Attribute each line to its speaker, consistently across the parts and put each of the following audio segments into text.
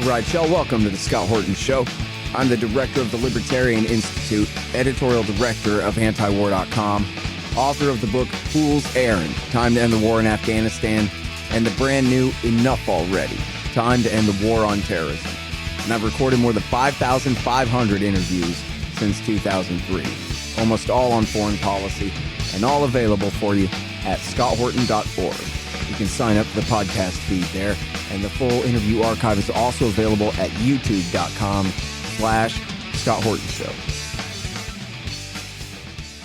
Speaker 1: All right, y'all, welcome to the Scott Horton Show. I'm the director of the Libertarian Institute, editorial director of antiwar.com, author of the book Fool's Errand, Time to End the War in Afghanistan, and the brand new Enough Already, Time to End the War on Terrorism. And I've recorded more than 5,500 interviews since 2003, almost all on foreign policy, and all available for you at scotthorton.org. You can sign up for the podcast feed there, and the full interview archive is also available at youtube.com/Scott Horton Show.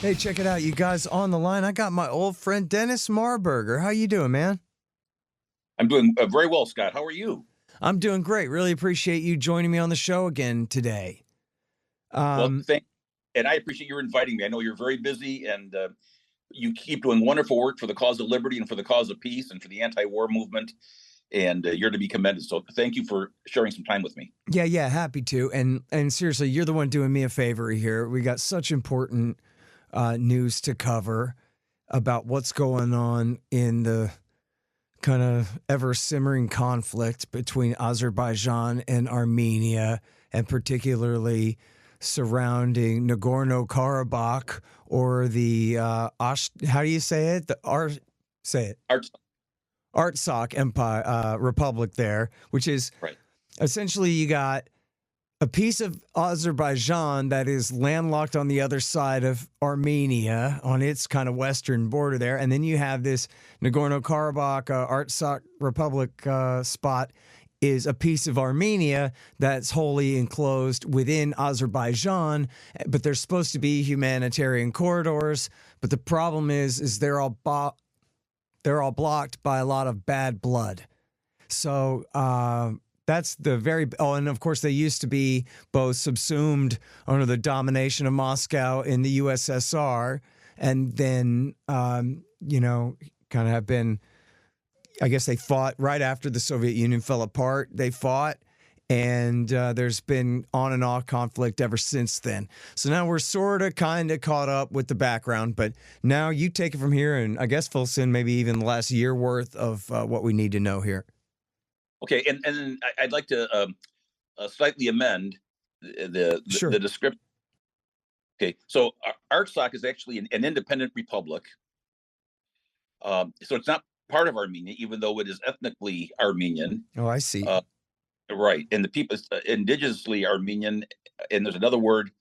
Speaker 2: Hey, check it out, you guys on the line. I got my old friend Dennis Marburger. How you doing, man?
Speaker 3: I'm doing very well, Scott. How are you?
Speaker 2: I'm doing great. Really appreciate you joining me on the show again today.
Speaker 3: And I appreciate you inviting me. I know you're very busy, and you keep doing wonderful work for the cause of liberty and for the cause of peace and for the anti-war movement, and you're to be commended. So thank you for sharing some time with me.
Speaker 2: Yeah, happy to. And seriously, you're the one doing me a favor here. We got such important news to cover about what's going on in the kind of ever-simmering conflict between Azerbaijan and Armenia, and particularly surrounding Nagorno-Karabakh, or the how do you say it? Artsakh Empire Republic there, which is
Speaker 3: right.
Speaker 2: Essentially you got a piece of Azerbaijan that is landlocked on the other side of Armenia on its kind of western border there, and then you have this Nagorno-Karabakh Artsakh Republic spot is a piece of Armenia that's wholly enclosed within Azerbaijan, but there's supposed to be humanitarian corridors. But the problem is they're all blocked by a lot of bad blood. So that's the very and of course they used to be both subsumed under the domination of Moscow in the USSR, and then kind of have been. I guess they fought right after the Soviet Union fell apart. They fought, and there's been on and off conflict ever since then. So now we're sort of kind of caught up with the background, but now you take it from here and I guess fill us in maybe even the last year worth of what we need to know here.
Speaker 3: Okay, and I'd like to slightly amend the description. Okay, so Artsakh is actually an independent republic. So it's not part of Armenia, even though it is ethnically Armenian.
Speaker 2: Oh, I see.
Speaker 3: Right, and the people is indigenously Armenian, and there's another word,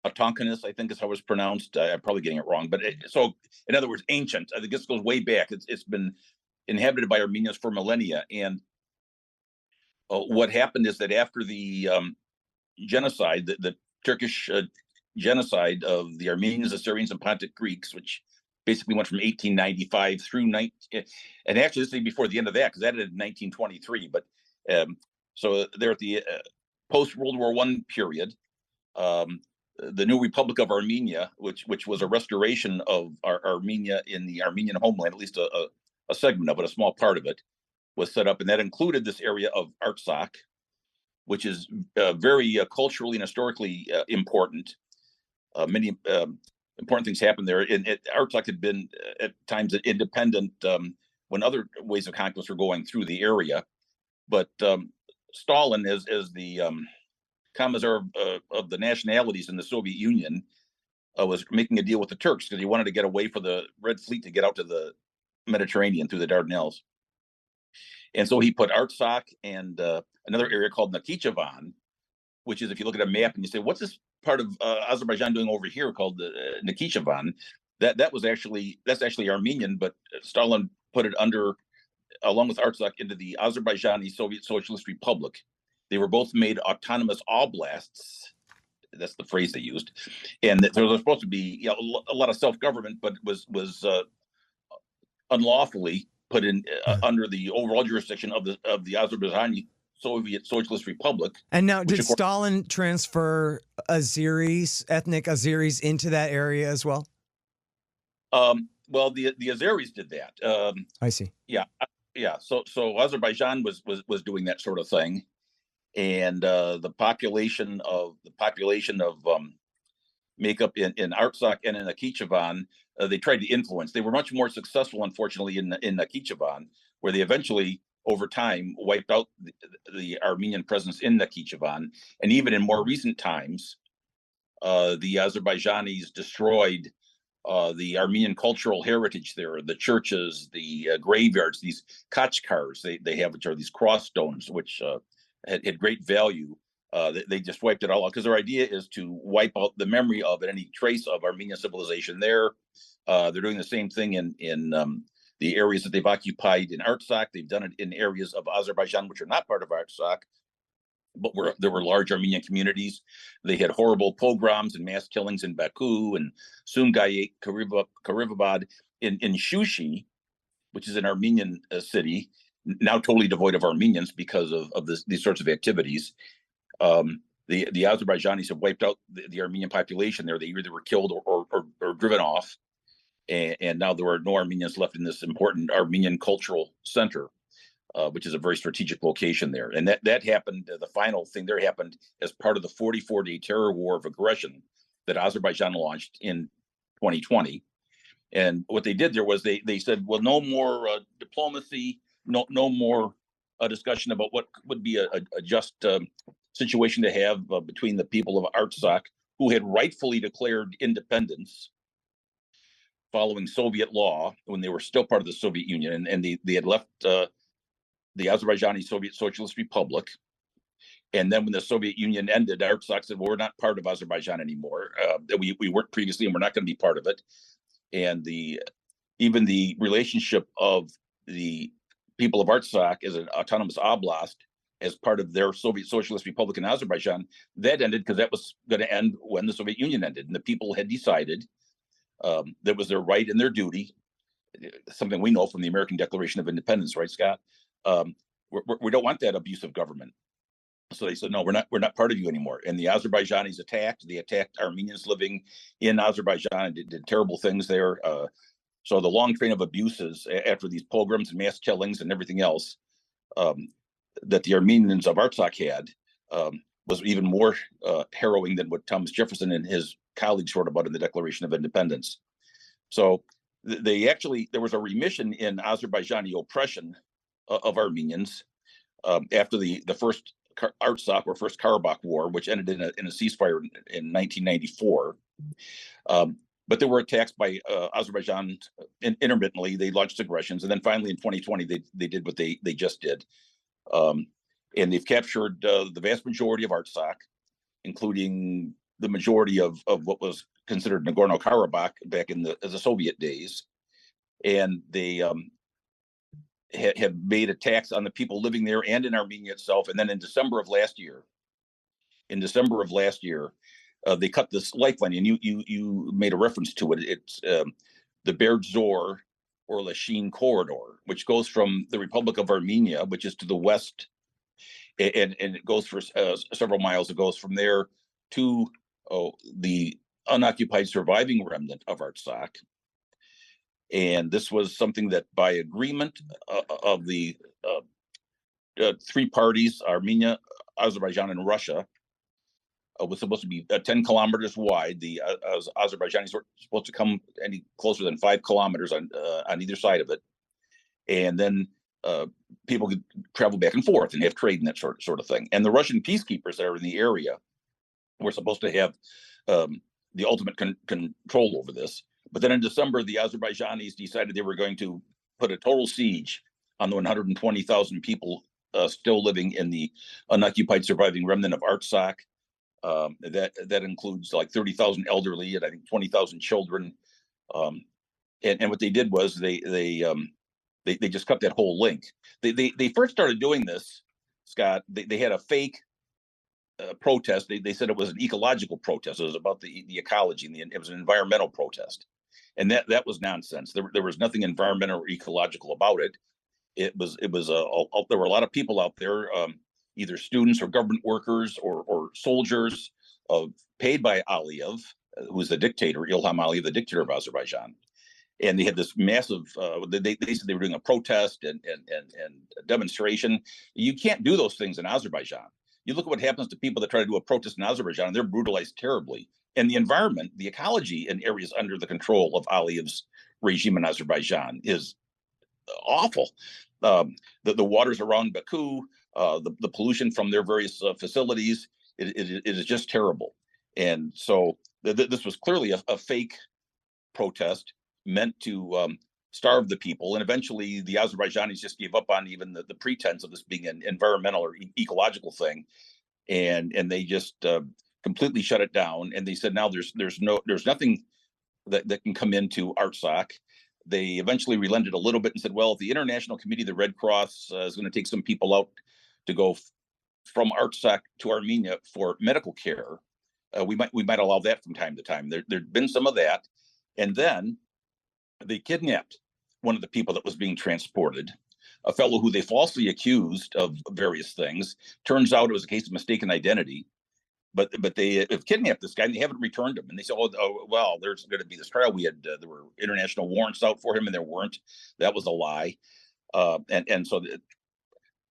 Speaker 3: Autonkonous, I think is how it's pronounced. I'm probably getting it wrong, but so in other words, ancient. I think this goes way back. It's been inhabited by Armenians for millennia, and what happened is that after the genocide, the Turkish genocide of the Armenians, Assyrians, and Pontic Greeks, which basically went from 1895 through and actually this is before the end of that, because that ended in 1923. But so they're at the post-World War I period. The new Republic of Armenia, which was a restoration of Armenia in the Armenian homeland, at least a segment of it, a small part of it, was set up, and that included this area of Artsakh, which is very culturally and historically important. Many important things happened there. And Artsakh had been at times independent when other ways of conquest were going through the area. But Stalin, as the commissar of the nationalities in the Soviet Union, was making a deal with the Turks because he wanted to get away for the Red Fleet to get out to the Mediterranean through the Dardanelles. And so he put Artsakh and another area called Nakhichevan, which is, if you look at a map and you say, what's this part of Azerbaijan doing over here called Nakhichevan? That's actually Armenian, but Stalin put it under, along with Artsakh, into the Azerbaijani Soviet Socialist Republic. They were both made autonomous oblasts. That's the phrase they used, and there was supposed to be a lot of self-government, but it was unlawfully put in under the overall jurisdiction of the Azerbaijani Soviet Socialist Republic.
Speaker 2: And now, did Stalin transfer ethnic Azeris into that area as well?
Speaker 3: Well, the Azeris did that.
Speaker 2: I see.
Speaker 3: Yeah. So Azerbaijan was doing that sort of thing, and the population of makeup in Artsakh and in Nakhichevan, they tried to influence. They were much more successful, unfortunately, in Nakhichevan, where they eventually over time wiped out the Armenian presence in Nakhichevan. And even in more recent times, the Azerbaijanis destroyed the Armenian cultural heritage there, the churches, the graveyards, these kachkars they have, which are these cross stones, which had great value. They just wiped it all out because their idea is to wipe out the memory of it, any trace of Armenian civilization there. They're doing the same thing in the areas that they've occupied in Artsakh. They've done it in areas of Azerbaijan which are not part of Artsakh, but there were large Armenian communities. They had horrible pogroms and mass killings in Baku and Sumgayit, Karibabad, in Shushi, which is an Armenian city, now totally devoid of Armenians because of these sorts of activities. The Azerbaijanis have wiped out the Armenian population there. They either were killed or driven off. And now there are no Armenians left in this important Armenian cultural center, which is a very strategic location there. And that happened, the final thing there happened as part of the 44-day terror war of aggression that Azerbaijan launched in 2020. And what they did there was they said, well, no more diplomacy, no more discussion about what would be a just situation to have between the people of Artsakh, who had rightfully declared independence following Soviet law when they were still part of the Soviet Union, and they had left the Azerbaijani Soviet Socialist Republic. And then when the Soviet Union ended, Artsakh said, well, we're not part of Azerbaijan anymore. We weren't previously, and we're not going to be part of it. And even the relationship of the people of Artsakh as an autonomous oblast as part of their Soviet Socialist Republic in Azerbaijan, that ended because that was going to end when the Soviet Union ended. And the people had decided that was their right and their duty, something we know from the American Declaration of Independence, right, Scott? We don't want that abusive government. So they said, no, we're not part of you anymore. And the Azerbaijanis they attacked Armenians living in Azerbaijan and did terrible things there. So the long train of abuses after these pogroms and mass killings and everything else that the Armenians of Artsakh had was even more harrowing than what Thomas Jefferson and his colleagues wrote about in the Declaration of Independence. So there was a remission in Azerbaijani oppression of Armenians after the first Artsakh or first Karabakh War, which ended in a ceasefire in 1994. But there were attacks by Azerbaijan intermittently. They launched aggressions, and then finally in 2020 they did what they just did, and they've captured the vast majority of Artsakh, including the majority of what was considered Nagorno-Karabakh back in the Soviet days, and they have made attacks on the people living there and in Armenia itself. And then in December of last year, they cut this lifeline, and you made a reference to it. It's the Berd Zor or Lachin corridor, which goes from the Republic of Armenia, which is to the west, and it goes for several miles. It goes from there to the unoccupied surviving remnant of Artsakh. And this was something that, by agreement of the three parties, Armenia, Azerbaijan, and Russia, was supposed to be 10 kilometers wide. The Azerbaijanis were supposed to come any closer than 5 kilometers on either side of it, and then people could travel back and forth and have trade and that sort of thing. And the Russian peacekeepers that are in the area were supposed to have the ultimate control over this. But then in December, the Azerbaijanis decided they were going to put a total siege on the 120,000 people still living in the unoccupied surviving remnant of Artsakh. That includes like 30,000 elderly and I think 20,000 children. And what they did was they just cut that whole link. They first started doing this, Scott. They had a fake protest. They said it was an ecological protest. It was about the ecology, and it was an environmental protest. And that was nonsense. There was nothing environmental or ecological about it. There were a lot of people out there, either students or government workers or soldiers, paid by Aliyev, who's the dictator, Ilham Aliyev, the dictator of Azerbaijan. And they had this massive. They said they were doing a protest and a demonstration. You can't do those things in Azerbaijan. You look at what happens to people that try to do a protest in Azerbaijan, and they're brutalized terribly. And the environment, the ecology in areas under the control of Aliyev's regime in Azerbaijan is awful. the waters around Baku, the pollution from their various facilities, it is just terrible. And so this was clearly a fake protest meant to starve the people. And eventually the Azerbaijanis just gave up on even the pretense of this being an environmental or ecological thing. And they just completely shut it down. And they said, now there's nothing that can come into Artsakh. They eventually relented a little bit and said, well, if the International Committee of the Red Cross is going to take some people out to go from Artsakh to Armenia for medical care, we might allow that from time to time. There'd been some of that. And then they kidnapped one of the people that was being transported, a fellow who they falsely accused of various things. Turns out it was a case of mistaken identity. But they have kidnapped this guy and they haven't returned him. And they said, oh well, there's going to be this trial. We had there were international warrants out for him, and there weren't. That was a lie. And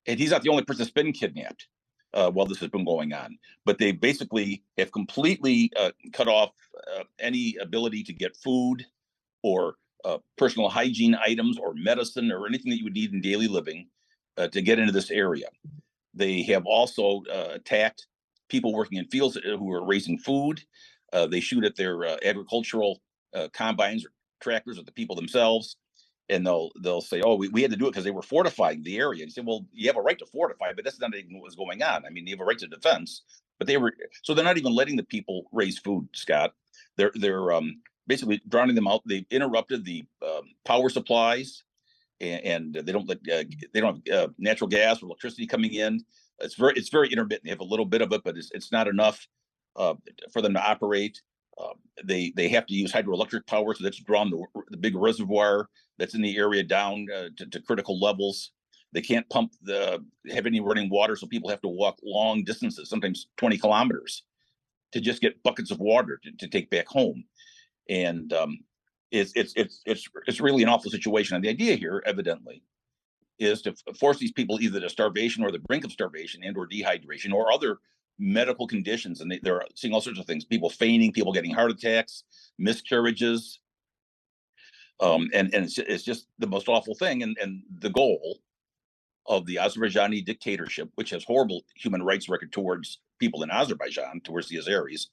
Speaker 3: he's not the only person that's been kidnapped while this has been going on. But they basically have completely cut off any ability to get food or personal hygiene items or medicine or anything that you would need in daily living to get into this area. They have also attacked people working in fields who are raising food. They shoot at their agricultural combines or tractors or the people themselves. And they'll say, oh, we had to do it because they were fortifying the area. And you say, well, you have a right to fortify, but that's not even what was going on. I mean, you have a right to defense, but they're not even letting the people raise food, Scott. They're basically drowning them out. They've interrupted the power supplies, and they don't have natural gas or electricity coming in. It's very intermittent. They have a little bit of it, but it's not enough for them to operate. They have to use hydroelectric power, so that's drawn the big reservoir that's in the area down to critical levels. They can't have any running water, so people have to walk long distances, sometimes 20 kilometers, to just get buckets of water to take back home. And it's really an awful situation. And the idea here, evidently, is to force these people either to starvation or the brink of starvation and or dehydration or other medical conditions. And they're seeing all sorts of things: people fainting, people getting heart attacks, miscarriages. And it's just the most awful thing. And the goal of the Azerbaijani dictatorship, which has horrible human rights record towards people in Azerbaijan, towards the Azeris,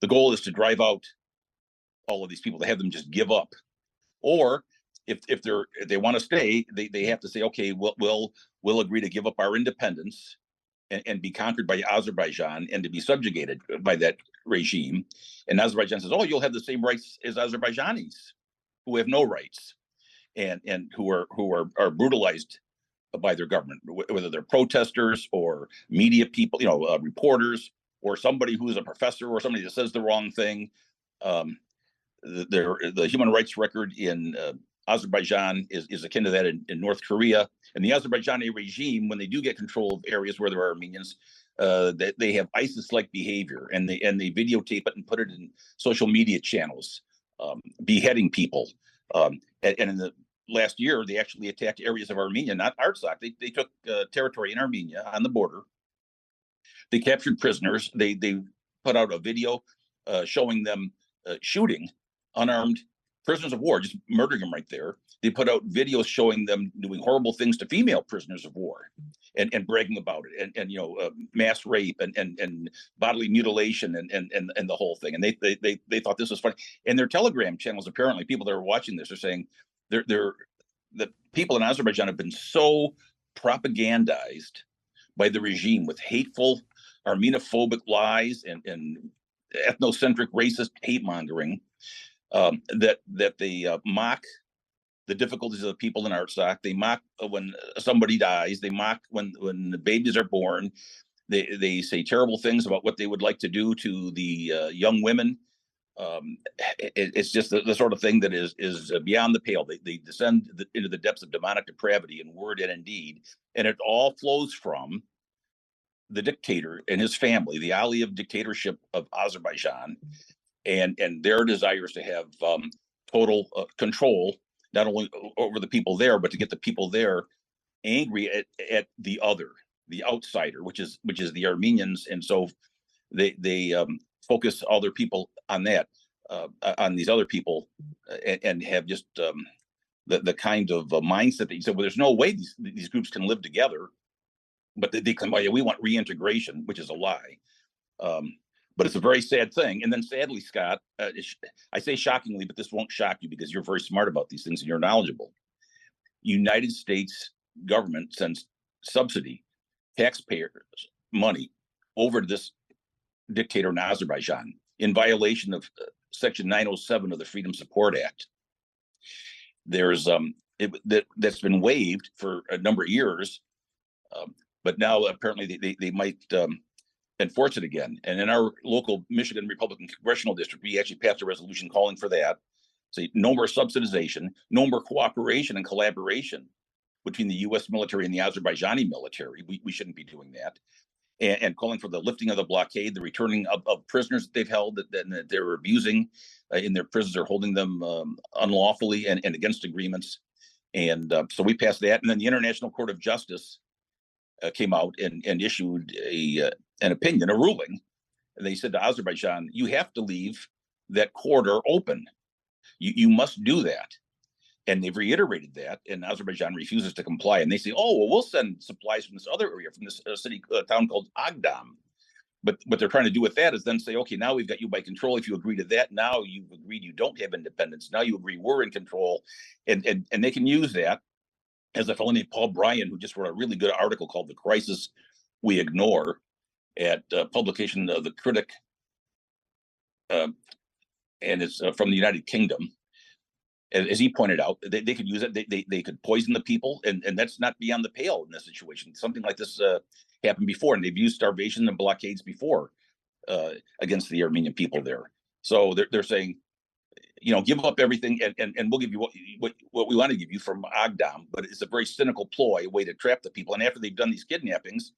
Speaker 3: the goal is to drive out all of these people, to have them just give up. Or if they want to stay, they have to say, okay, we'll agree to give up our independence and be conquered by Azerbaijan and to be subjugated by that regime. And Azerbaijan says, oh, you'll have the same rights as Azerbaijanis, who have no rights and who are brutalized by their government, whether they're protesters or media people, reporters, or somebody who's a professor or somebody that says the wrong thing. The human rights record in Azerbaijan is akin to that in North Korea. And the Azerbaijani regime, when they do get control of areas where there are Armenians, they have ISIS-like behavior, and they videotape it and put it in social media channels, beheading people. And in the last year, they actually attacked areas of Armenia, not Artsakh. They took territory in Armenia on the border. They captured prisoners. They put out a video showing them shooting unarmed prisoners of war, just murdering them right there. They put out videos showing them doing horrible things to female prisoners of war and bragging about it, and mass rape and bodily mutilation and the whole thing. And they thought this was funny. And their Telegram channels, apparently, people that are watching this are saying the people in Azerbaijan have been so propagandized by the regime with hateful Armenophobic lies and ethnocentric racist hate mongering, that they mock the difficulties of the people in Artsakh. They mock when somebody dies. They mock when the babies are born. They say terrible things about what they would like to do to the young women. It's just the sort of thing that is beyond the pale. They descend into the depths of demonic depravity in word and in deed, and it all flows from the dictator and his family, the Aliyev dictatorship of Azerbaijan, and their desires to have total control, not only over the people there, but to get the people there angry at the other, the outsider, which is the Armenians. And so they focus all their people on that, on these other people, and have just the kind of mindset that you said, well, there's no way these groups can live together, but they claim, oh yeah, we want reintegration, which is a lie. But it's a very sad thing. And then sadly, Scott, I say shockingly, but this won't shock you because you're very smart about these things and you're knowledgeable. United States government sends subsidy, taxpayers money over to this dictator in Azerbaijan in violation of Section 907 of the Freedom Support Act. There's that's been waived for a number of years, but now apparently they might enforce it again. And in our local Michigan Republican congressional district, we actually passed a resolution calling for that. So no more subsidization, no more cooperation and collaboration between the U.S. military and the Azerbaijani military. We shouldn't be doing that. And calling for the lifting of the blockade, the returning of prisoners that they've held that they're abusing in their prisons, or holding them unlawfully and against agreements. And so we passed that. And then the International Court of Justice came out and issued an opinion, a ruling. And they said to Azerbaijan, you have to leave that corridor open. You must do that. And they've reiterated that, and Azerbaijan refuses to comply. And they say, oh, well, we'll send supplies from this other area, from this town called Agdam. But what they're trying to do with that is then say, okay, now we've got you by control. If you agree to that, now you've agreed you don't have independence. Now you agree we're in control. And they can use that, as a fellow named Paul Bryan, who just wrote a really good article called The Crisis We Ignore at publication of The Critic. And it's from the United Kingdom. As he pointed out, they could use it. They could poison the people, and that's not beyond the pale in this situation. Something like this happened before, and they've used starvation and blockades before against the Armenian people there. So they're saying, give up everything, and we'll give you what we want to give you from Agdam. But it's a very cynical ploy, a way to trap the people. And after they've done these kidnappings,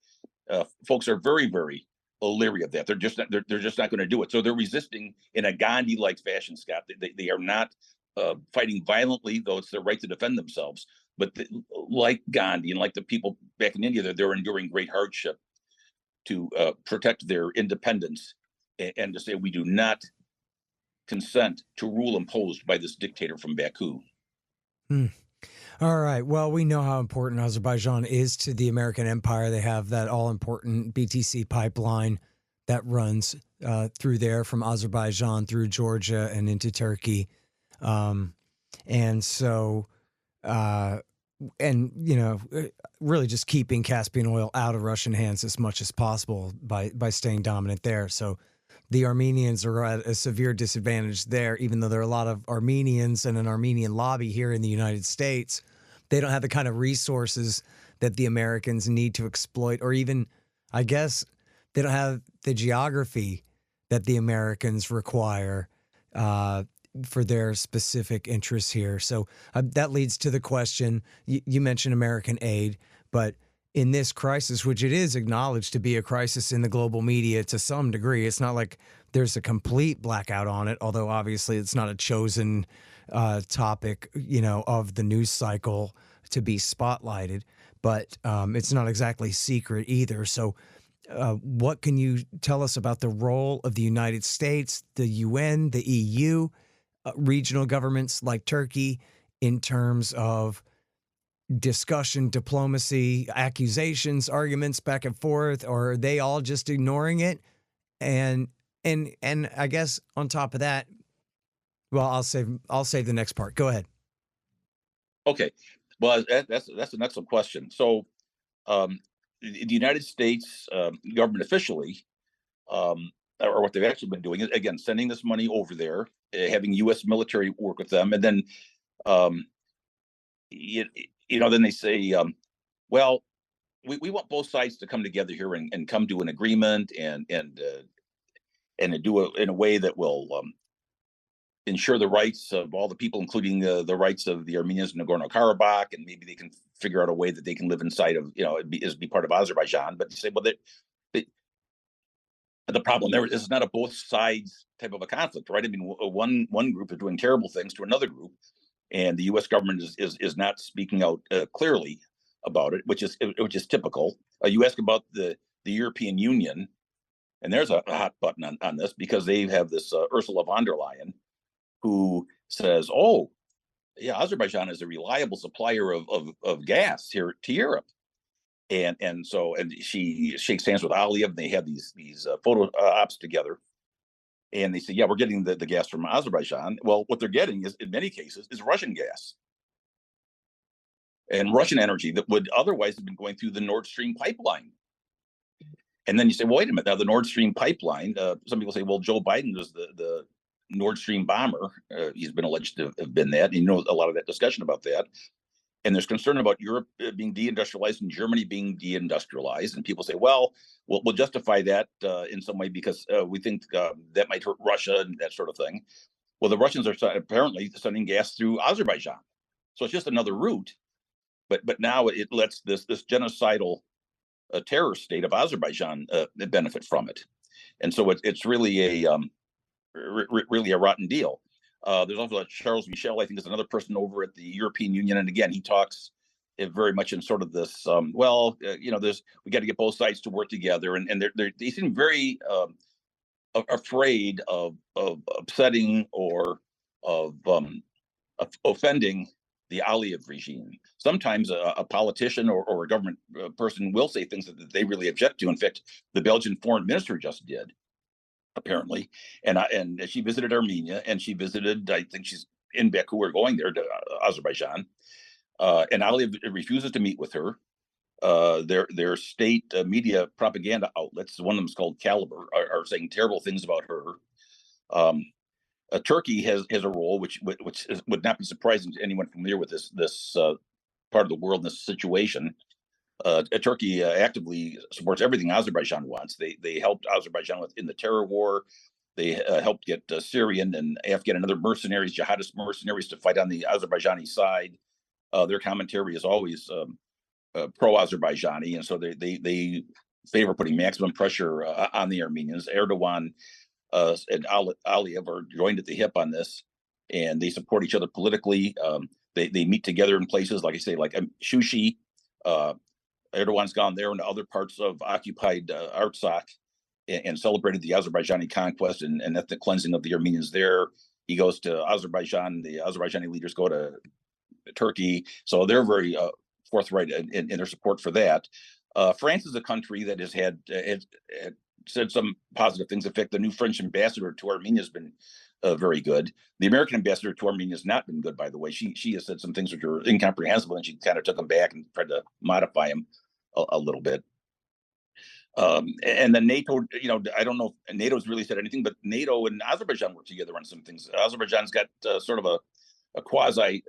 Speaker 3: folks are very, very leery of that. They're just not going to do it. So they're resisting in a Gandhi-like fashion, Scott. They are not fighting violently, though it's their right to defend themselves. But like Gandhi and like the people back in India, they're enduring great hardship to protect their independence and to say we do not consent to rule imposed by this dictator from Baku.
Speaker 2: All right. Well, we know how important Azerbaijan is to the American empire. They have that all-important BTC pipeline that runs through there from Azerbaijan through Georgia and into Turkey. And so, really just keeping Caspian oil out of Russian hands as much as possible by staying dominant there. So the Armenians are at a severe disadvantage there, even though there are a lot of Armenians and an Armenian lobby here in the United States. They don't have the kind of resources that the Americans need to exploit, or even, I guess, they don't have the geography that the Americans require, for their specific interests here. So that leads to the question, you mentioned American aid, but in this crisis, which it is acknowledged to be a crisis in the global media to some degree, it's not like there's a complete blackout on it, although obviously it's not a chosen topic, of the news cycle to be spotlighted, but it's not exactly secret either. So what can you tell us about the role of the United States, the UN, the EU, regional governments like Turkey in terms of discussion, diplomacy, accusations, arguments back and forth, or are they all just ignoring it? And I guess on top of that, well, I'll save the next part. Go ahead.
Speaker 3: Okay. Well, that's an excellent question. So the United States government officially, or what they've actually been doing is, again, sending this money over there, having U.S. military work with them. And then, then they say, well, we want both sides to come together here and come to an agreement and do it in a way that will ensure the rights of all the people, including the rights of the Armenians in Nagorno-Karabakh, and maybe they can figure out a way that they can live inside of, be part of Azerbaijan. But you say, well, the problem there is not a both sides type of a conflict, right? I mean, one group is doing terrible things to another group, and the U.S. government is not speaking out clearly about it, which is typical. You ask about the European Union, and there's a hot button on this because they have this Ursula von der Leyen, who says, "Oh, Azerbaijan is a reliable supplier of gas here to Europe. And she shakes hands with Aliyev, and they have these photo ops together. And they say, yeah, we're getting the gas from Azerbaijan. Well, what they're getting is, in many cases, is Russian gas and Russian energy that would otherwise have been going through the Nord Stream pipeline. And then you say, well, wait a minute, now the Nord Stream pipeline, some people say, well, Joe Biden was the Nord Stream bomber. He's been alleged to have been that. And you know, a lot of that discussion about that. And there's concern about Europe being deindustrialized and Germany being deindustrialized. And people say, well, we'll justify that in some way because we think that might hurt Russia and that sort of thing. Well, the Russians are apparently sending gas through Azerbaijan. So it's just another route. But now it lets this genocidal terror state of Azerbaijan benefit from it. And so it's really really a rotten deal. There's also Charles Michel, I think, is another person over at the European Union, and again, he talks very much in sort of this. We got to get both sides to work together, and they seem very afraid of upsetting or of offending the Aliyev regime. Sometimes a politician or a government person will say things that they really object to. In fact, the Belgian foreign minister just did, apparently, and she visited Armenia, and she visited, I think she's in Baku or going there to Azerbaijan, and Aliyev refuses to meet with her. Their state media propaganda outlets, one of them is called Caliber, are saying terrible things about her. Turkey has a role which would not be surprising to anyone familiar with this part of the world in this situation. Turkey actively supports everything Azerbaijan wants. They helped Azerbaijan in the terror war. They helped get Syrian and Afghan and other mercenaries, jihadist mercenaries, to fight on the Azerbaijani side. Their commentary is always pro-Azerbaijani, and so they favor putting maximum pressure on the Armenians. Erdogan and Aliyev are joined at the hip on this, and they support each other politically. They meet together in places, like I say, like Shushi. Erdogan's gone there into other parts of occupied Artsakh and celebrated the Azerbaijani conquest and ethnic cleansing of the Armenians there. He goes to Azerbaijan. The Azerbaijani leaders go to Turkey. So they're very forthright in their support for that. France is a country that has had said some positive things. In fact, the new French ambassador to Armenia has been very good. The American ambassador to Armenia has not been good, by the way. She has said some things which are incomprehensible, and she kind of took them back and tried to modify them a little bit. And then NATO, I don't know if NATO's really said anything, but NATO and Azerbaijan work together on some things. Azerbaijan's got sort of a quasi,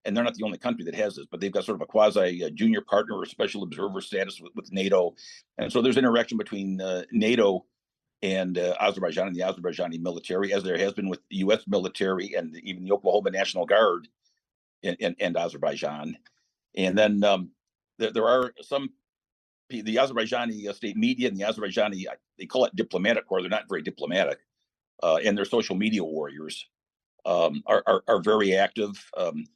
Speaker 3: and they're not the only country that has this, but they've got sort of a quasi junior partner or special observer status with NATO. And so there's interaction between NATO and Azerbaijan and the Azerbaijani military, as there has been with the U.S. military and even the Oklahoma National Guard and Azerbaijan. And then there are the Azerbaijani state media and the Azerbaijani, they call it diplomatic corps. They're not very diplomatic, and their social media warriors are very active,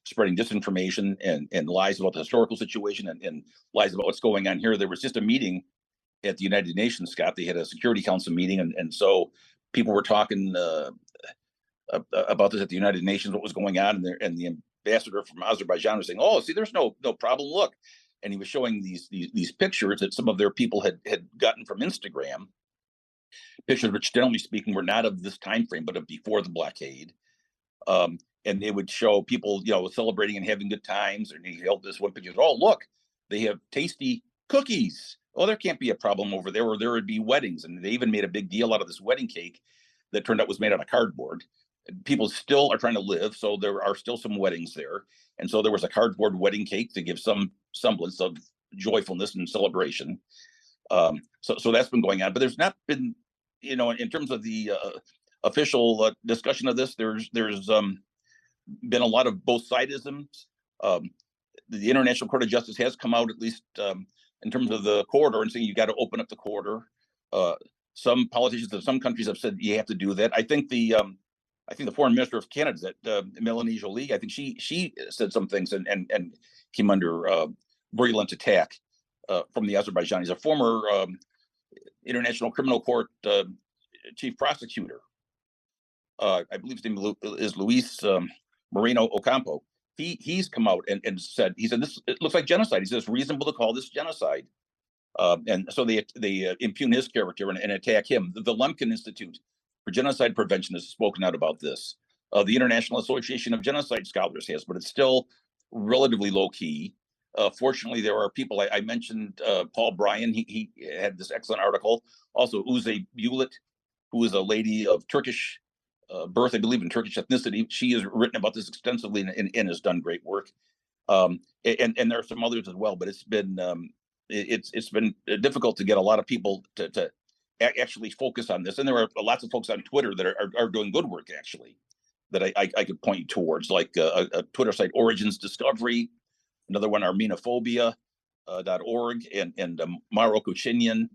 Speaker 3: spreading disinformation and lies about the historical situation and lies about what's going on here. There was just a meeting at the United Nations, Scott. They had a Security Council meeting, and so people were talking about this at the United Nations, what was going on, and the ambassador from Azerbaijan was saying, "Oh, see, there's no problem. Look," and he was showing these pictures that some of their people had gotten from Instagram, pictures which, generally speaking, were not of this time frame, but of before the blockade. And they would show people, celebrating and having good times. And he held this one picture. Oh, look, they have tasty cookies. Oh, there can't be a problem over there, or there would be weddings. And they even made a big deal out of this wedding cake that turned out was made out of cardboard. People still are trying to live, so there are still some weddings there. And so there was a cardboard wedding cake to give some semblance of joyfulness and celebration. So that's been going on. But there's not been, in terms of the official discussion of this, there's been a lot of both sidisms. The International Court of Justice has come out, at least in terms of the corridor, and saying you got to open up the corridor. Some politicians of some countries have said you have to do that. I think the foreign minister of Canada, Melanie Joly, I think she said some things and came under virulent attack from the Azerbaijanis. A former International Criminal Court chief prosecutor, I believe his name is Luis Moreno Ocampo. he's come out and said, this, it looks like genocide. He says it's reasonable to call this genocide. And so they impugn his character and attack him. The Lemkin Institute for Genocide Prevention has spoken out about this. The International Association of Genocide Scholars has, but it's still relatively low key. Fortunately, there are people. I mentioned Paul Bryan. He had this excellent article. Also, Uze Bulut, who is a lady of Turkish birth, I believe, in Turkish ethnicity. She has written about this extensively and has done great work. And there are some others as well. But it's been difficult to get a lot of people to actually focus on this. And there are lots of folks on Twitter that are doing good work, actually, that I could point towards, like a Twitter site, Origins Discovery, another one, Armenophobia.org, and Maro Kuchinian,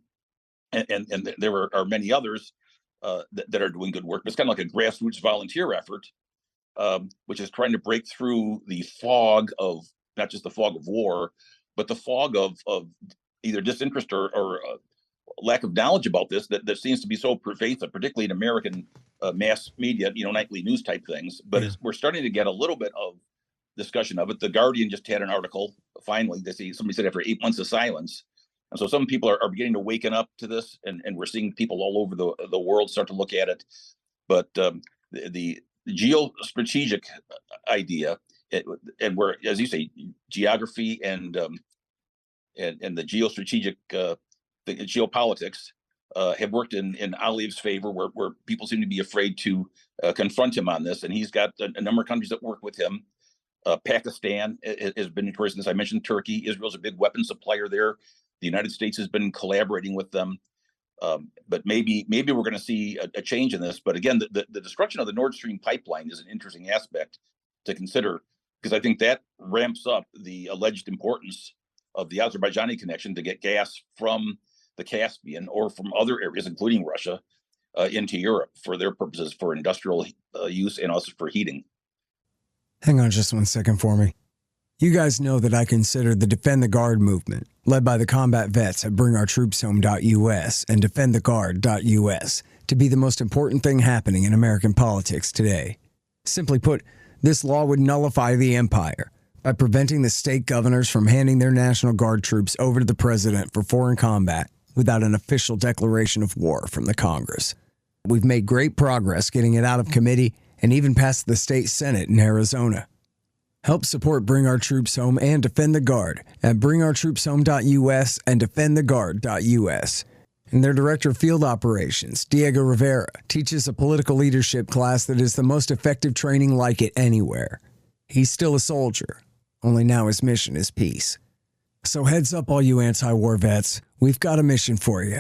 Speaker 3: and there are many others that are doing good work. It's kind of like a grassroots volunteer effort, which is trying to break through the fog of, not just the fog of war, but the fog of either disinterest or lack of knowledge about this that seems to be so pervasive, particularly in American mass media, nightly news type things. But we're starting to get a little bit of discussion of it. The Guardian just had an article. Finally, somebody said after 8 months of silence. And so some people are beginning to waken up to this, and we're seeing people all over the world start to look at it. But the geostrategic idea, and where, as you say, geography and the geostrategic the geopolitics have worked in Aliev's favor, where people seem to be afraid to confront him on this. And he's got a number of countries that work with him. Pakistan has been notorious in this. I mentioned Turkey. Israel's a big weapon supplier there. The United States has been collaborating with them. But maybe we're going to see a change in this. But again, the destruction of the Nord Stream pipeline is an interesting aspect to consider, because I think that ramps up the alleged importance of the Azerbaijani connection to get gas from the Caspian or from other areas, including Russia, into Europe for their purposes, for industrial use and also for heating.
Speaker 2: Hang on just 1 second for me. You guys know that I consider the Defend the Guard movement, led by the combat vets at BringOurTroopsHome.us and DefendTheGuard.us, to be the most important thing happening in American politics today. Simply put, this law would nullify the empire by preventing the state governors from handing their National Guard troops over to the president for foreign combat without an official declaration of war from the Congress. We've made great progress getting it out of committee and even past the state Senate in Arizona. Help support Bring Our Troops Home and Defend the Guard at BringOurTroopsHome.us and DefendTheGuard.us. And their Director of Field Operations, Diego Rivera, teaches a political leadership class that is the most effective training like it anywhere. He's still a soldier, only now his mission is peace. So heads up, all you anti-war vets, we've got a mission for you.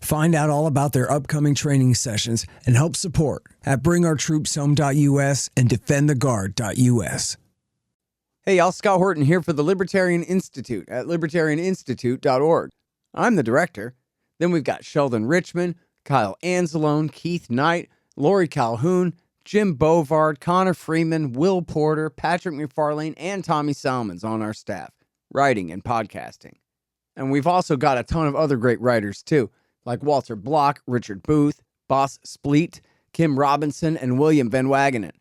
Speaker 2: Find out all about their upcoming training sessions and help support at BringOurTroopsHome.us and DefendTheGuard.us. Hey, y'all, Scott Horton here for the Libertarian Institute at libertarianinstitute.org. I'm the director. Then we've got Sheldon Richman, Kyle Anzalone, Keith Knight, Lori Calhoun, Jim Bovard, Connor Freeman, Will Porter, Patrick McFarlane, and Tommy Salmons on our staff, writing and podcasting. And we've also got a ton of other great writers, too, like Walter Block, Richard Booth, Boss Spleet, Kim Robinson, and William Van Wagenen.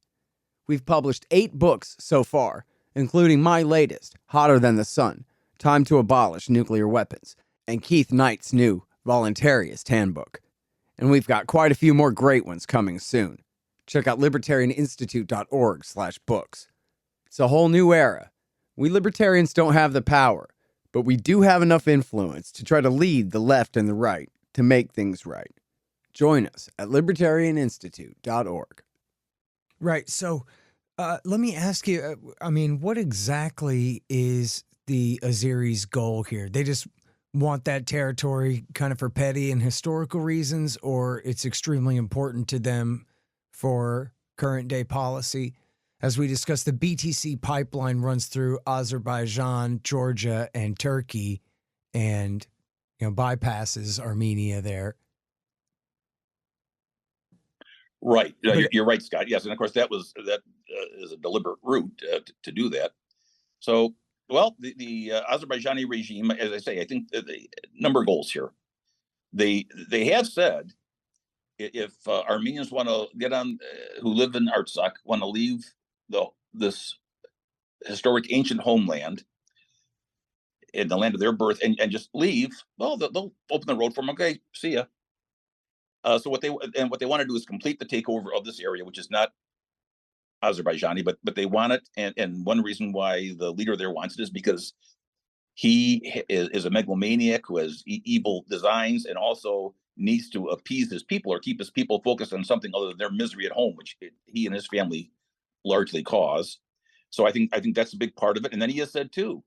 Speaker 2: We've published 8 books so far, including my latest, Hotter Than the Sun, Time to Abolish Nuclear Weapons, and Keith Knight's new Voluntarist Handbook. And we've got quite a few more great ones coming soon. Check out libertarianinstitute.org/books. It's a whole new era. We libertarians don't have the power, but we do have enough influence to try to lead the left and the right to make things right. Join us at libertarianinstitute.org. Right, so let me ask you, what exactly is the Azeris' goal here? They just want that territory kind of for petty and historical reasons, or it's extremely important to them for current day policy? As we discussed, the BTC pipeline runs through Azerbaijan, Georgia, and Turkey, and bypasses Armenia there.
Speaker 3: Right. You're right, Scott. Yes. And of course, that is a deliberate route to do that. So, well, the Azerbaijani regime, as I say, I think the number of goals here. They have said if Armenians want to get on, who live in Artsakh, want to leave this historic ancient homeland in the land of their birth and just leave, well, they'll open the road for them. Okay, see ya. So what they want to do is complete the takeover of this area, which is not Azerbaijani, but they want it. And one reason why the leader there wants it is because he is a megalomaniac who has evil designs and also needs to appease his people or keep his people focused on something other than their misery at home, which he and his family largely cause. So I think that's a big part of it. And then he has said too,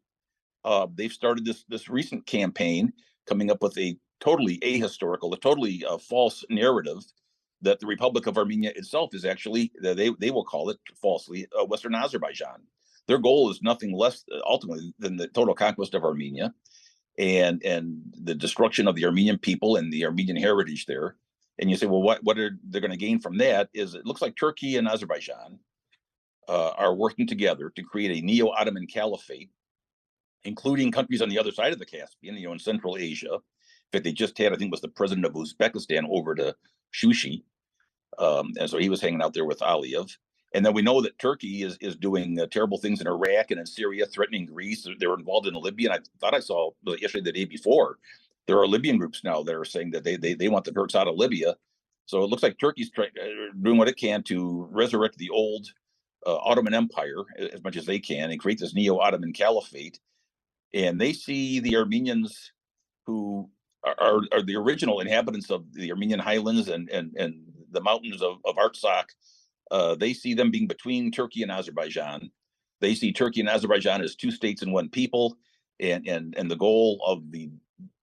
Speaker 3: they've started this recent campaign coming up with a totally ahistorical, a totally false narrative that the Republic of Armenia itself is actually, they will call it falsely, Western Azerbaijan. Their goal is nothing less ultimately than the total conquest of Armenia and the destruction of the Armenian people and the Armenian heritage there. And you say, well, what are they going to gain from that? Is it looks like Turkey and Azerbaijan are working together to create a neo-Ottoman caliphate, including countries on the other side of the Caspian, in Central Asia. In fact, they just had, I think, was the president of Uzbekistan over to Shushi, and so he was hanging out there with Aliyev. And then we know that Turkey is doing terrible things in Iraq and in Syria, threatening Greece. They're involved in Libya, and I thought I saw yesterday, the day before, there are Libyan groups now that are saying that they want the Turks out of Libya. So it looks like Turkey's doing what it can to resurrect the old Ottoman Empire as much as they can and create this neo-Ottoman caliphate. And they see the Armenians, who are the original inhabitants of the Armenian highlands and the mountains of Artsakh. They see them being between Turkey and Azerbaijan. They see Turkey and Azerbaijan as two states and one people, and the goal of the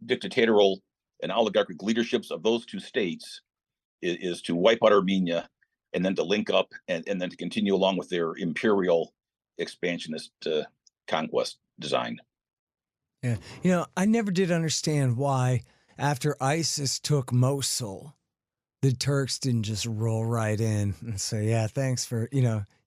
Speaker 3: dictatorial and oligarchic leaderships of those two states is to wipe out Armenia and then to link up and then to continue along with their imperial expansionist conquest design.
Speaker 2: Yeah. I never did understand why after ISIS took Mosul, the Turks didn't just roll right in and say, yeah, thanks for,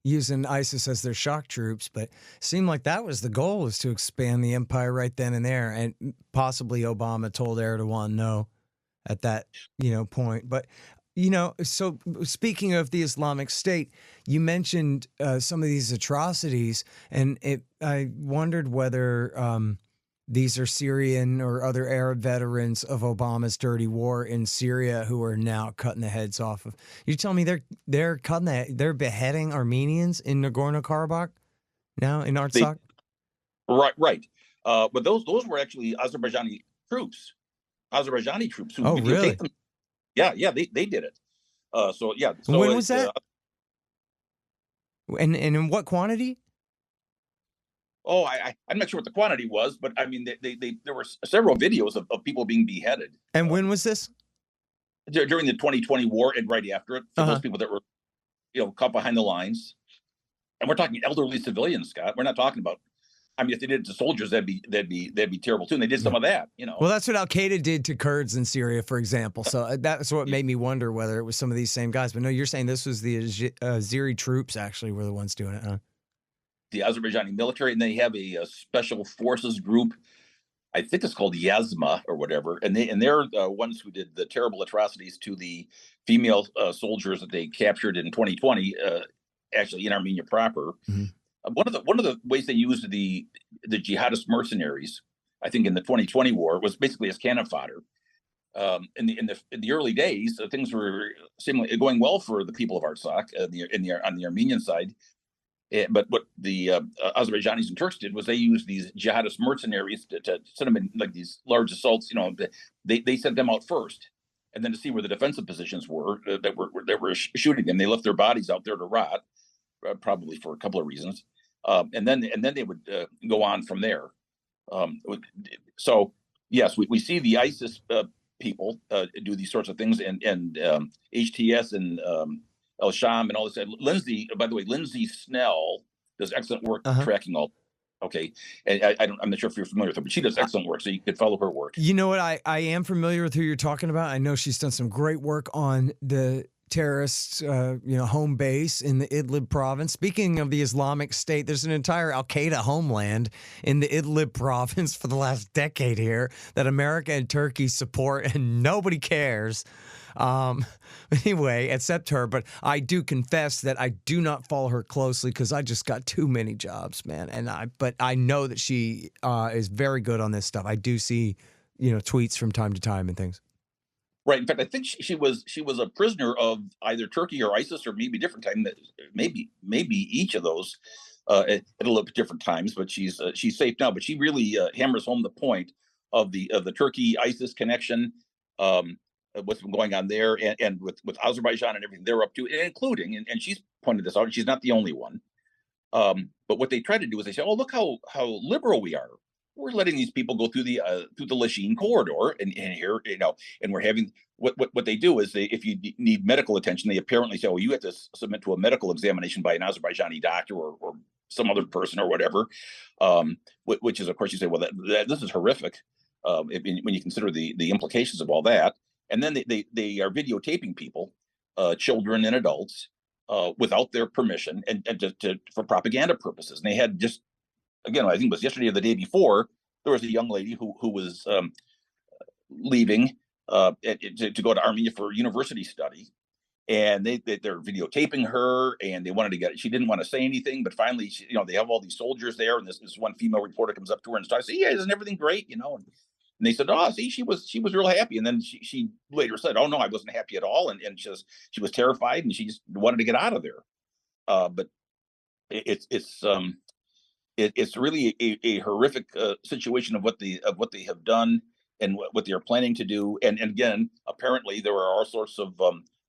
Speaker 2: using ISIS as their shock troops. But it seemed like that was the goal, was to expand the empire right then and there. And possibly Obama told Erdogan no at that, point. But, so speaking of the Islamic State, you mentioned some of these atrocities, and I wondered whether these are Syrian or other Arab veterans of Obama's dirty war in Syria who are now cutting the heads off of. You tell me they're beheading Armenians in Nagorno-Karabakh now in Artsakh?
Speaker 3: Right. But those were actually Azerbaijani troops who
Speaker 2: Oh, really?
Speaker 3: them. Yeah, they did it. So
Speaker 2: when was that? And in what quantity?
Speaker 3: Oh, I'm not sure what the quantity was, but I mean, there were several videos of people being beheaded.
Speaker 2: And when was this?
Speaker 3: During the 2020 war and right after it, for those people that were, caught behind the lines. And we're talking elderly civilians, Scott. We're not talking about. I mean, if they did it to soldiers, that'd be terrible too. And they did some of that,
Speaker 2: Well, that's what Al Qaeda did to Kurds in Syria, for example. So that's what made me wonder whether it was some of these same guys. But no, you're saying this was the Azeri troops actually were the ones doing it, huh?
Speaker 3: The Azerbaijani military, and they have a special forces group. I think it's called Yazma or whatever, and they're ones who did the terrible atrocities to the female soldiers that they captured in 2020, actually in Armenia proper.
Speaker 2: Mm-hmm.
Speaker 3: One of the ways they used the jihadist mercenaries, I think in the 2020 war, was basically as cannon fodder. In the early days, things were seemingly going well for the people of Artsakh on the Armenian side. But what the Azerbaijanis and Turks did was they used these jihadist mercenaries to send them in like these large assaults. They sent them out first, and then to see where the defensive positions were that were shooting them. They left their bodies out there to rot, probably for a couple of reasons, and then they would go on from there. So yes, we see the ISIS people do these sorts of things, and HTS and El Sham and all this. Lindsay, by the way, Lindsay Snell does excellent work tracking all. Okay, and I'm not sure if you're familiar with her, but she does excellent work, so you could follow her work. You know what?
Speaker 2: I am familiar with who you're talking about. I know she's done some great work on the terrorists, home base in the Idlib province. Speaking of the Islamic State, there's an entire Al Qaeda homeland in the Idlib province for the last decade here that America and Turkey support, and nobody cares. Anyway, except her, but I do confess that I do not follow her closely because I just got too many jobs, man. But I know that she is very good on this stuff. I do see, tweets from time to time and things.
Speaker 3: Right. In fact, I think she was a prisoner of either Turkey or ISIS, or maybe different time. Maybe each of those at a little bit different times. But she's safe now. But she really hammers home the point of the Turkey ISIS connection. What's been going on there, and with Azerbaijan and everything they're up to, including, and she's pointed this out, and she's not the only one. But what they try to do is they say, "Oh, look how liberal we are. We're letting these people go through the Lachine corridor, and here, and we're having what they do is if you need medical attention, they apparently say, oh, you have to submit to a medical examination by an Azerbaijani doctor or some other person or whatever, which is, of course, you say, well, this is horrific when you consider the implications of all that. And then they are videotaping people, children and adults, without their permission and for propaganda purposes. And they had just, again, I think it was yesterday or the day before, there was a young lady who was leaving to go to Armenia for university study. And they're videotaping her, and they wanted to get it. She didn't want to say anything, but finally, they have all these soldiers there, and this one female reporter comes up to her and starts saying, "Yeah, isn't everything great?" And they said, "Oh, see, she was real happy." And then she later said, "Oh no, I wasn't happy at all," and she was terrified, and she just wanted to get out of there. But it's really a horrific situation of what they have done and what they are planning to do. And again, apparently there are all sorts of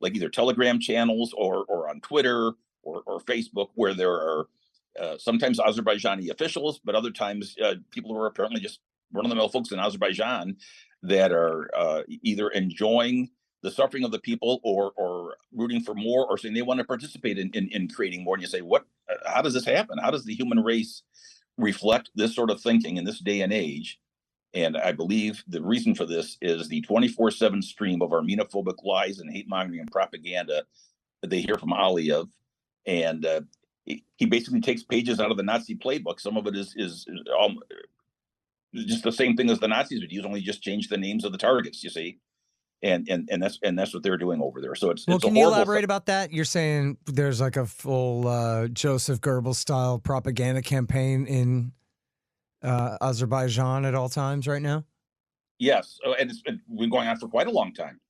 Speaker 3: like either Telegram channels or on Twitter or Facebook where there are sometimes Azerbaijani officials, but other times people who are apparently just run-of-the-mill folks in Azerbaijan that are either enjoying the suffering of the people or rooting for more, or saying they want to participate in creating more. And you say, how does this happen? How does the human race reflect this sort of thinking in this day and age? And I believe the reason for this is the 24/7 stream of Armenophobic lies and hate mongering and propaganda that they hear from Aliyev. And he basically takes pages out of the Nazi playbook. Some of it is just the same thing as the Nazis would use, only just change the names of the targets, you see. And that's what they're doing over there. So it's
Speaker 2: can you elaborate about that? You're saying there's like a full Joseph Goebbels style propaganda campaign in Azerbaijan at all times right now?
Speaker 3: Yes, and it's been going on for quite a long time.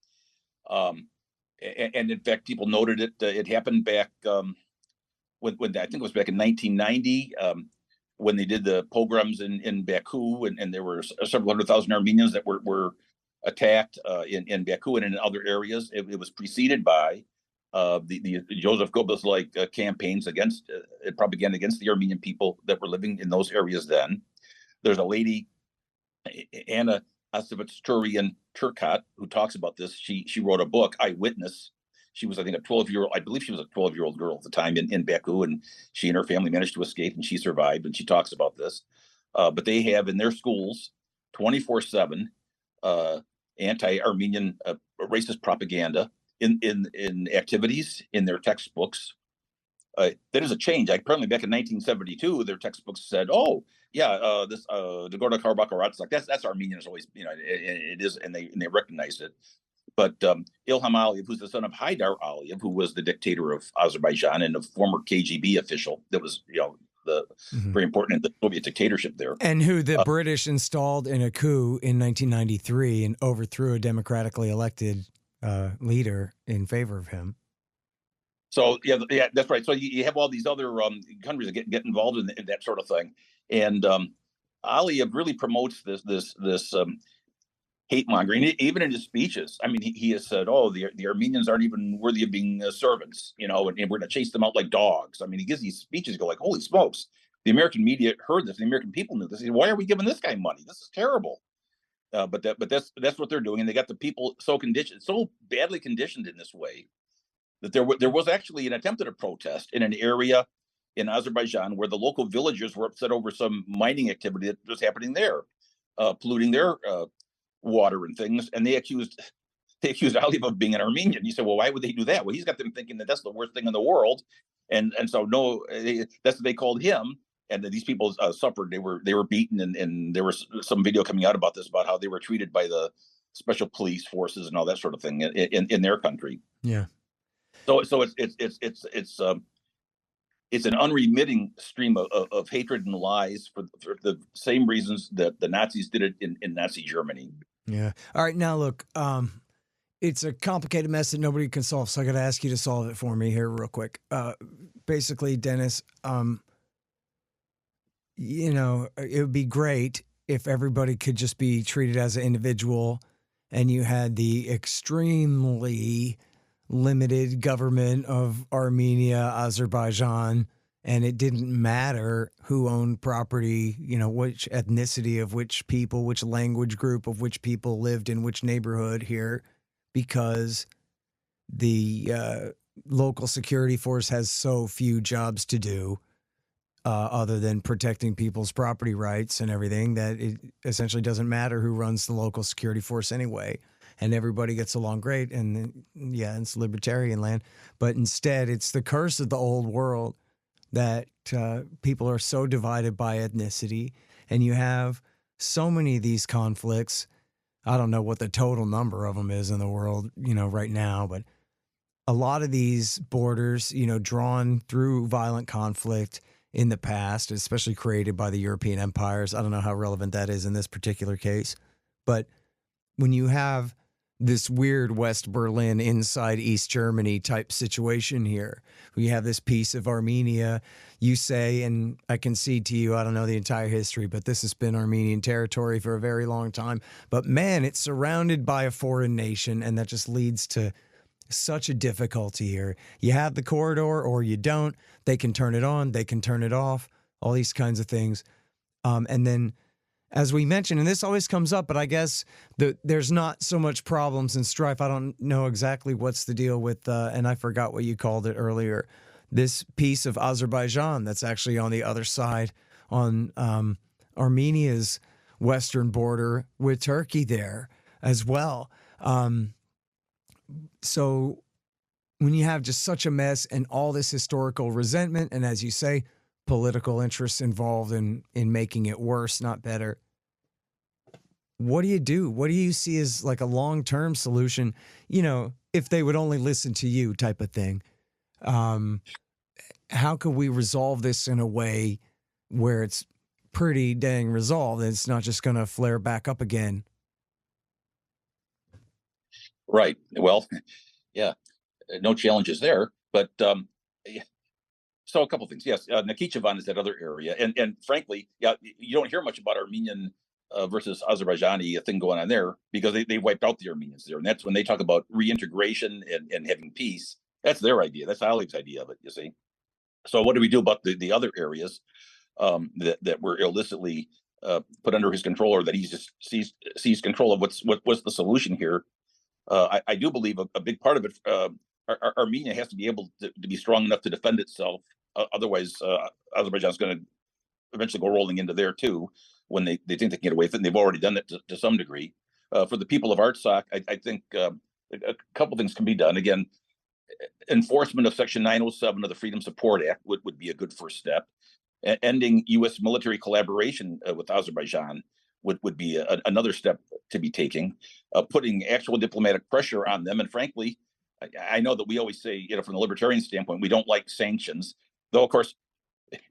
Speaker 3: And in fact, people noted it. It happened back when I think it was back in 1990 when they did the pogroms in Baku, and there were several 100,000 Armenians that were attacked in Baku and in other areas. It was preceded by the Joseph Goebbels-like campaigns against propaganda against the Armenian people that were living in those areas then. There's a lady, Anna Asavitsturian Turkat, who talks about this. She wrote a book, Eyewitness. She was, I think, a 12-year-old, I believe she was a 12-year-old girl at the time in Baku, and she and her family managed to escape, and she survived, and she talks about this. But they have in their schools 24/7 anti-Armenian racist propaganda in activities in their textbooks. That is a change. Apparently, back in 1972, their textbooks said, "Oh, yeah, this Nagorno-Karabakh or Artsakh, that's Armenians always, it is," and they recognized it. But Ilham Aliyev, who's the son of Haydar Aliyev, who was the dictator of Azerbaijan and a former KGB official that was, very important in the Soviet dictatorship there.
Speaker 2: And who the British installed in a coup in 1993 and overthrew a democratically elected leader in favor of him.
Speaker 3: So, yeah, that's right. So you have all these other countries that get involved in that sort of thing. And Aliyev really promotes this hate mongering, even in his speeches. I mean, he has said, "Oh, the Armenians aren't even worthy of being servants, and we're going to chase them out like dogs." I mean, he gives these speeches, go like, "Holy smokes!" The American media heard this. The American people knew this. Why are we giving this guy money? This is terrible. But that's what they're doing, and they got the people so badly conditioned in this way that there was actually an attempt at a protest in an area in Azerbaijan where the local villagers were upset over some mining activity that was happening there, polluting their water and things, and they accused Aliyev of being an Armenian. You say, well, why would they do that? Well, he's got them thinking that that's the worst thing in the world, and so no, that's what they called him. And these people suffered. They were beaten, and there was some video coming out about this, about how they were treated by the special police forces and all that sort of thing in their country.
Speaker 2: Yeah.
Speaker 3: So it's an unremitting stream of hatred and lies for the same reasons that the Nazis did it in Nazi Germany.
Speaker 2: Yeah. All right. Now, look, it's a complicated mess that nobody can solve. So I got to ask you to solve it for me here real quick. Basically, Dennis, it would be great if everybody could just be treated as an individual and you had the extremely limited government of Armenia, Azerbaijan, and it didn't matter who owned property, which ethnicity of which people, which language group of which people lived in which neighborhood here, because the local security force has so few jobs to do other than protecting people's property rights and everything, that it essentially doesn't matter who runs the local security force anyway. And everybody gets along great. And yeah, it's libertarian land. But instead, it's the curse of the old world that people are so divided by ethnicity. And you have so many of these conflicts. I don't know what the total number of them is in the world, right now, but a lot of these borders, drawn through violent conflict in the past, especially created by the European empires. I don't know how relevant that is in this particular case, but when you have this weird West Berlin inside East Germany type situation here, we have this piece of Armenia, you say, and I concede to you, I don't know the entire history, but this has been Armenian territory for a very long time. But man, it's surrounded by a foreign nation, and that just leads to such a difficulty here. You have the corridor or you don't. They can turn it on, they can turn it off, all these kinds of things. And then, as we mentioned, and this always comes up, but I guess there's not so much problems and strife. I don't know exactly what's the deal with, and I forgot what you called it earlier, this piece of Azerbaijan that's actually on the other side, on Armenia's western border with Turkey there as well. So when you have just such a mess and all this historical resentment, and as you say, political interests involved in making it worse, not better, what do you do? What do you see as like a long-term solution? If they would only listen to you type of thing. How can we resolve this in a way where it's pretty dang resolved and it's not just going to flare back up again?
Speaker 3: Right. Well, yeah, no challenges there. But so a couple of things. Yes, Nakhichevan is that other area, and frankly, yeah, you don't hear much about Armenian versus Azerbaijani thing going on there because they wiped out the Armenians there, and that's when they talk about reintegration and having peace. That's their idea. That's Ali's idea of it. You see. So what do we do about the other areas that were illicitly put under his control, or that he just seized control of? What's the solution here? I do believe a big part of it, Armenia has to be able to be strong enough to defend itself. Otherwise, Azerbaijan's going to eventually go rolling into there too when they think they can get away with it. And they've already done it to some degree. For the people of Artsakh, I think a couple things can be done. Again, enforcement of Section 907 of the Freedom Support Act would be a good first step. Ending U.S. military collaboration with Azerbaijan would be another step to be taking, putting actual diplomatic pressure on them. And frankly, I know that we always say, from the libertarian standpoint, we don't like sanctions, though, of course,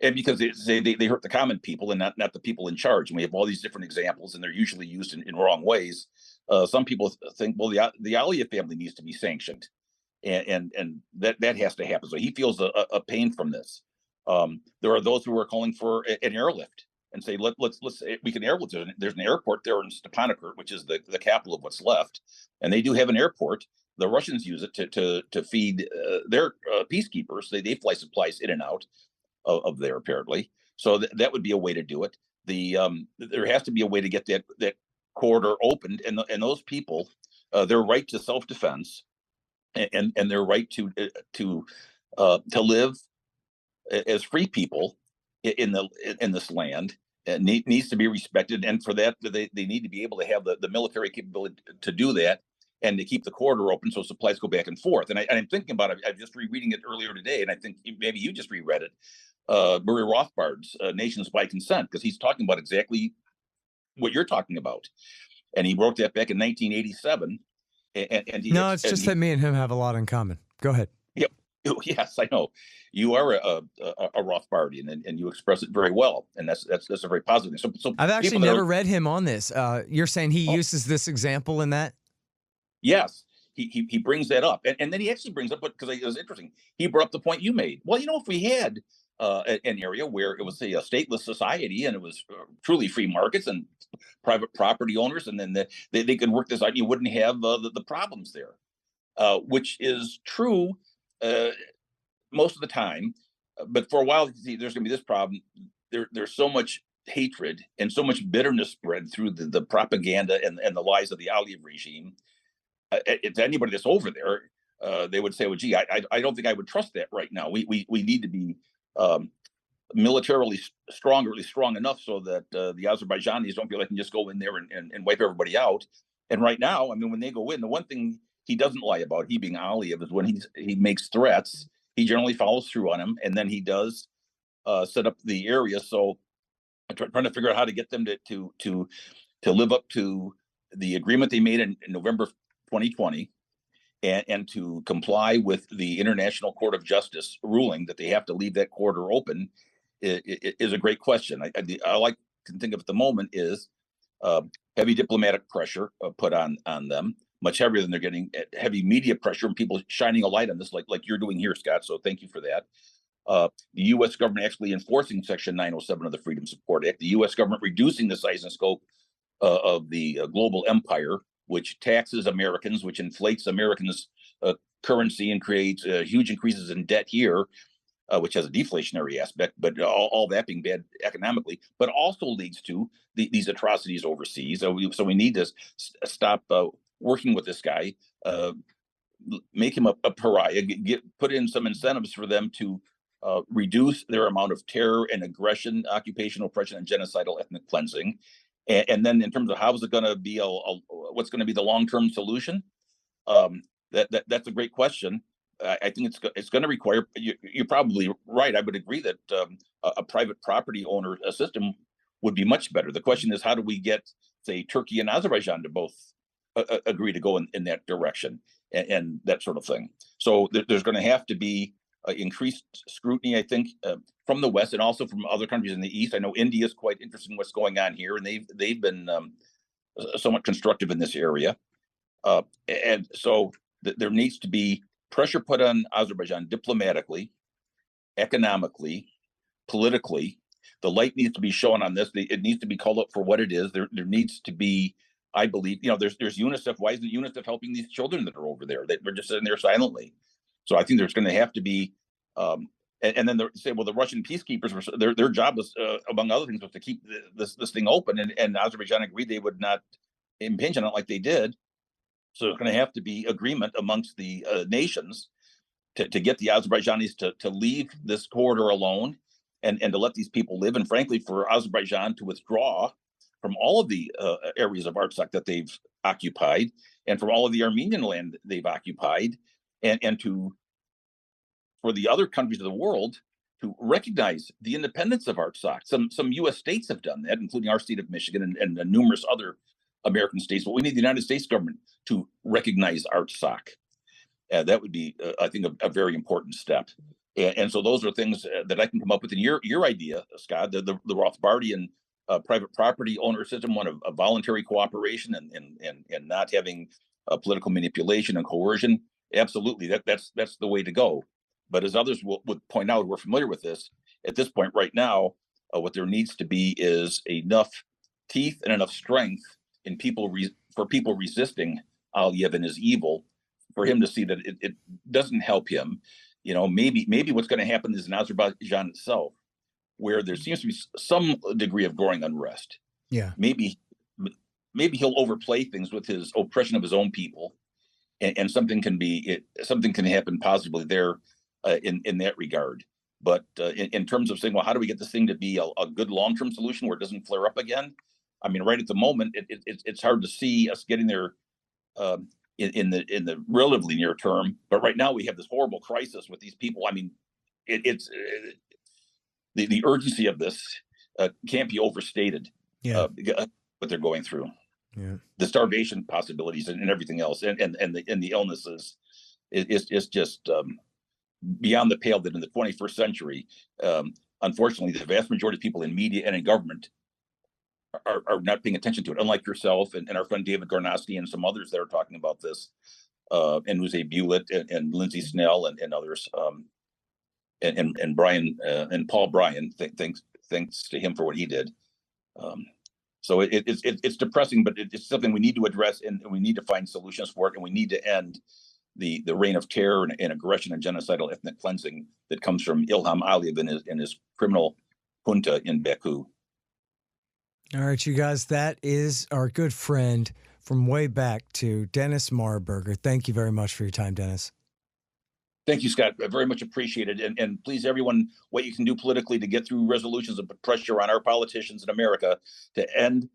Speaker 3: and because they hurt the common people and not the people in charge. And we have all these different examples, and they're usually used in wrong ways. Some people think, well, the Aliyev family needs to be sanctioned, and that has to happen. So he feels a pain from this. There are those who are calling for an airlift and say, let's we can airlift. There's an airport there in Stepanakert, which is the capital of what's left, and they do have an airport. The Russians use it to feed their peacekeepers. They fly supplies in and out of there, apparently. So that would be a way to do it. There has to be a way to get that corridor opened, and those people, their right to self-defense and their right to live as free people in this land needs to be respected. And for that, they need to be able to have the military capability to do that and to keep the corridor open so supplies go back and forth. And I'm thinking about it. I'm just rereading it earlier today, and I think maybe you just reread it. Murray Rothbard's Nations by Consent, because he's talking about exactly what you're talking about. And he wrote that back in 1987. and
Speaker 2: No, it's just that me and him have a lot in common. Go ahead.
Speaker 3: Yep. Yes, I know. You are a Rothbardian, and you express it very well, and that's a very positive thing. So
Speaker 2: I've actually
Speaker 3: people that
Speaker 2: never read him on this. You're saying he uses this example in that?
Speaker 3: yes, he brings that up, and then he actually brings up, because it was interesting. He brought up the point you made. Well, if we had an area where it was a stateless society and it was truly free markets and private property owners, and then they could work this out, you wouldn't have the problems there, which is true most of the time. But for a while, there's going to be this problem. There's so much hatred and so much bitterness spread through the propaganda and the lies of the Aliyev regime. To anybody that's over there, they would say, "Well, gee, I don't think I would trust that right now. We need to be militarily strong, or at least strong enough, so that the Azerbaijanis don't feel like they can just go in there and wipe everybody out." And right now, I mean, when they go in, the one thing he doesn't lie about, he being Aliyev, is when he makes threats, he generally follows through on them, and then he does set up the area. So I'm trying to figure out how to get them to live up to the agreement they made in November 2020, and to comply with the International Court of Justice ruling that they have to leave that corridor open is a great question. I like to think of at the moment is heavy diplomatic pressure put on them, much heavier than they're getting, heavy media pressure and people shining a light on this, like you're doing here, Scott. So thank you for that. The U.S. government actually enforcing Section 907 of the Freedom Support Act, the U.S. government reducing the size and scope of the global empire, which taxes Americans, which inflates Americans' currency and creates huge increases in debt here, which has a deflationary aspect, but all that being bad economically, but also leads to these atrocities overseas. So we need to stop working with this guy, make him a pariah, put in some incentives for them to reduce their amount of terror and aggression, occupation, oppression, and genocidal ethnic cleansing. And then in terms of how is it going to be what's going to be the long-term solution? That's a great question. I think it's going to require. You're probably right. I would agree that a private property owner system would be much better. The question is, how do we get, say, Turkey and Azerbaijan to both agree to go in that direction, and that sort of thing? So there's going to have to be increased scrutiny, I think, from the West and also from other countries in the East. I know India is quite interested in what's going on here, and they've been somewhat constructive in this area. And so there needs to be pressure put on Azerbaijan diplomatically, economically, politically. The light needs to be shown on this. It needs to be called up for what it is. There needs to be, I believe, there's UNICEF. Why isn't UNICEF helping these children that are over there? That we're just sitting there silently. So I think there's going to have to be, and then they say, well, the Russian peacekeepers were their job was, among other things, was to keep this thing open, and Azerbaijan agreed they would not impinge on it like they did. So there's going to have to be agreement amongst the nations to get the Azerbaijanis to leave this corridor alone, and to let these people live, and frankly, for Azerbaijan to withdraw from all of the areas of Artsakh that they've occupied, and from all of the Armenian land they've occupied, and for the other countries of the world to recognize the independence of Artsakh. Some U.S. states have done that, including our state of Michigan and numerous other American states. But we need the United States government to recognize Artsakh. That would be, I think, a very important step. And so those are things that I can come up with. And your idea, Scott, the Rothbardian private property owner system, one of voluntary cooperation and not having political manipulation and coercion. Absolutely, that's the way to go. But as others would point out, we're familiar with this. At this point right now, what there needs to be is enough teeth and enough strength in for people resisting Aliyev and his evil, for him to see that it doesn't help him. Maybe what's going to happen is in Azerbaijan itself, where there seems to be some degree of growing unrest.
Speaker 2: Yeah.
Speaker 3: Maybe he'll overplay things with his oppression of his own people, and something can happen positively there in that regard. But in terms of saying, well, how do we get this thing to be a good long-term solution where it doesn't flare up again? I mean, right at the moment, it's hard to see us getting there in the relatively near term. But right now, we have this horrible crisis with these people. I mean, it's the urgency of this can't be overstated.
Speaker 2: Yeah.
Speaker 3: What they're going through. the starvation possibilities and everything else, and the illnesses is just beyond the pale. That in the 21st century, unfortunately, the vast majority of people in media and in government are not paying attention to it. Unlike yourself and our friend David Garnosti and some others that are talking about this, and Jose Bullitt and Lindsay Snell and others, and Brian and Paul Bryan. Thanks to him for what he did. So it's depressing, but it's something we need to address, and we need to find solutions for it, and we need to end the reign of terror and aggression and genocidal ethnic cleansing that comes from Ilham Aliyev and his criminal junta in Baku.
Speaker 2: All right, you guys, that is our good friend from way back to Dennis Marburger. Thank you very much for your time, Dennis.
Speaker 3: Thank you, Scott. Very much appreciated. And please, everyone, what you can do politically to get through resolutions and put pressure on our politicians in America to end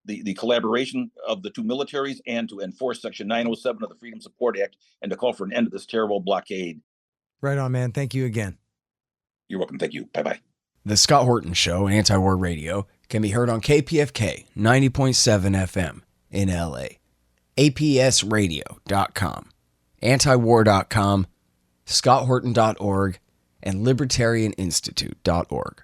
Speaker 3: the collaboration of the two militaries and to enforce Section 907 of the Freedom Support Act and to call for an end to this terrible blockade.
Speaker 2: Right on, man. Thank you again.
Speaker 3: You're welcome. Thank you. Bye-bye.
Speaker 1: The Scott Horton Show, Anti-War Radio, can be heard on KPFK 90.7 FM in LA, APSradio.com, antiwar.com, scotthorton.org, and libertarianinstitute.org.